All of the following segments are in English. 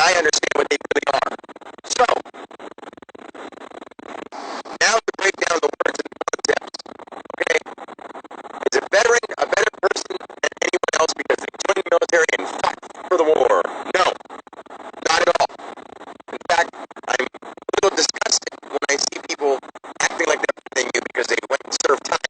I understand what they really are. So, now to break down the words and the concepts. Okay? Is a veteran a better person than anyone else because they joined the military and fought for the war? No, not at all. In fact, I'm a little disgusted when I see people acting like they're better than you because they went and served time.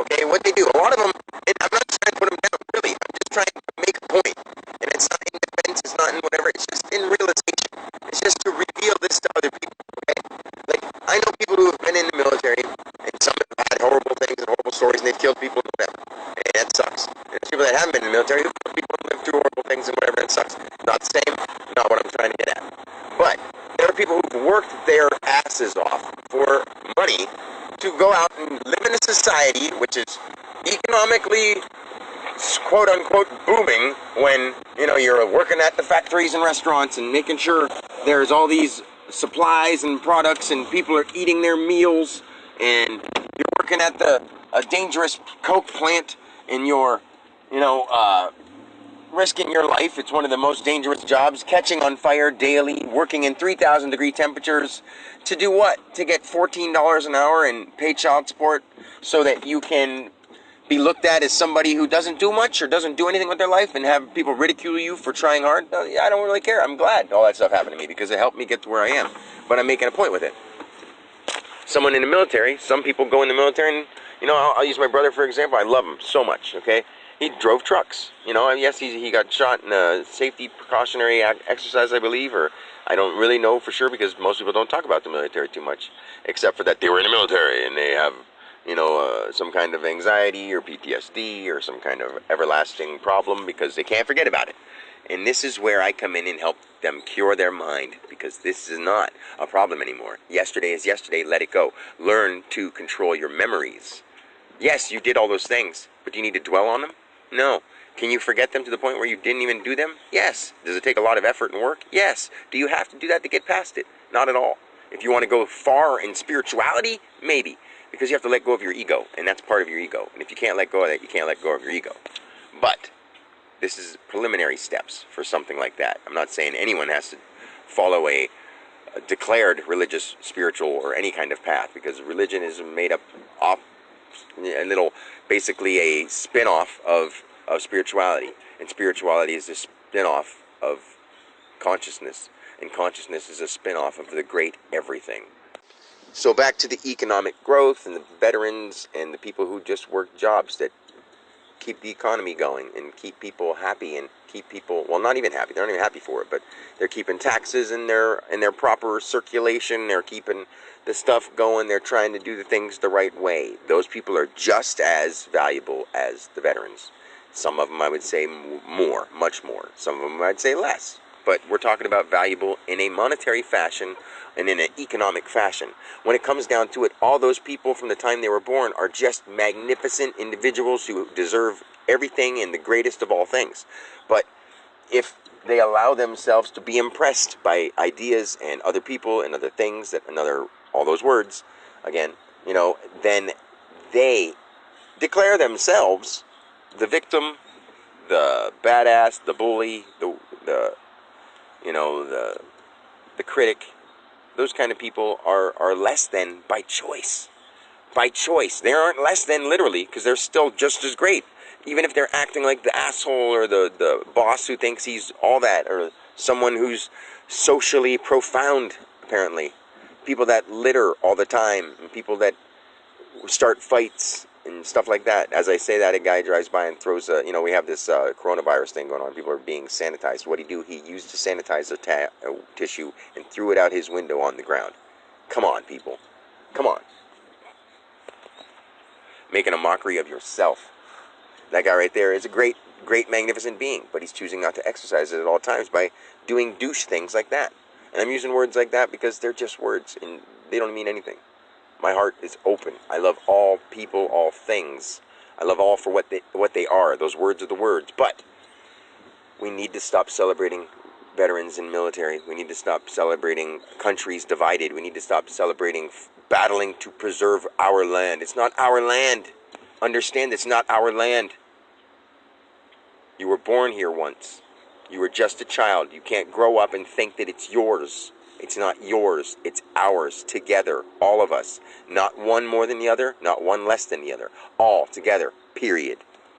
Okay, what they do, a lot of them, and I'm not trying to put them down, really. I'm just trying to make a point. And it's not in defense, it's not in whatever, it's just in realization. It's just to reveal this to other people, okay? Like, I know people who have been in the military, and some have had horrible things and horrible stories, and they've killed people and whatever. And that sucks. And there's people that haven't been in the military who killed people and lived through horrible things and whatever, and it sucks. Not the same, not what I'm trying to get at. But there are people who've worked their asses off for money to go out and live in a society which is economically, quote-unquote, booming when, you know, you're working at the factories and restaurants and making sure there's all these supplies and products and people are eating their meals, and you're working at a dangerous coke plant and you're, you know, risking your life. It's one of the most dangerous jobs, catching on fire daily, working in 3,000 degree temperatures. To do what? To get $14 an hour and pay child support so that you can be looked at as somebody who doesn't do much or doesn't do anything with their life and have people ridicule you for trying hard? I don't really care. I'm glad all that stuff happened to me because it helped me get to where I am. But I'm making a point with it. Someone in the military, some people go in the military and, you know, I'll use my brother for example. I love him so much, okay? He drove trucks, you know, and yes, he got shot in a safety precautionary exercise, I believe, or I don't really know for sure because most people don't talk about the military too much, except for that they were in the military and they have, you know, some kind of anxiety or PTSD or some kind of everlasting problem because they can't forget about it. And this is where I come in and help them cure their mind because this is not a problem anymore. Yesterday is yesterday, let it go. Learn to control your memories. Yes, you did all those things, but do you need to dwell on them? No. Can you forget them to the point where you didn't even do them? Yes. Does it take a lot of effort and work? Yes. Do you have to do that to get past it? Not at all. If you want to go far in spirituality, maybe. Because you have to let go of your ego, and that's part of your ego. And if you can't let go of that, you can't let go of your ego. But this is preliminary steps for something like that. I'm not saying anyone has to follow a declared religious, spiritual, or any kind of path, because religion is made up off a little, basically a spin-off of spirituality, and spirituality is a spin-off of consciousness, and consciousness is a spin-off of the great everything. So back to the economic growth and the veterans and the people who just work jobs that keep the economy going and keep people happy and keep people, well, not even happy, they're not even happy for it, but they're keeping taxes in their proper circulation, they're keeping the stuff going, they're trying to do the things the right way. Those people are just as valuable as the veterans. Some of them I would say more, much more. Some of them I'd say less. But we're talking about valuable in a monetary fashion and in an economic fashion. When it comes down to it, all those people from the time they were born are just magnificent individuals who deserve everything and the greatest of all things. But if they allow themselves to be impressed by ideas and other people and other things, all those words, again, you know, then they declare themselves the victim, the badass, the bully, the critic. Those kind of people are less than by choice. By choice. They aren't less than literally, because they're still just as great. Even if they're acting like the asshole or the boss who thinks he's all that, or someone who's socially profound, apparently. People that litter all the time, and people that start fights and stuff like that. As I say that, a guy drives by and throws we have this coronavirus thing going on. People are being sanitized. What did he do? He used to sanitize a tissue and threw it out his window on the ground. Come on, people. Come on. Making a mockery of yourself. That guy right there is a great, great, magnificent being, but he's choosing not to exercise it at all times by doing douche things like that. And I'm using words like that because they're just words, and they don't mean anything. My heart is open. I love all people, all things. I love all for what they are. Those words are the words. But we need to stop celebrating veterans in military. We need to stop celebrating countries divided. We need to stop celebrating battling to preserve our land. It's not our land. Understand, it's not our land. You were born here once. You are just a child. You can't grow up and think that it's yours. It's not yours. It's ours, together, all of us. Not one more than the other, not one less than the other. All together, period.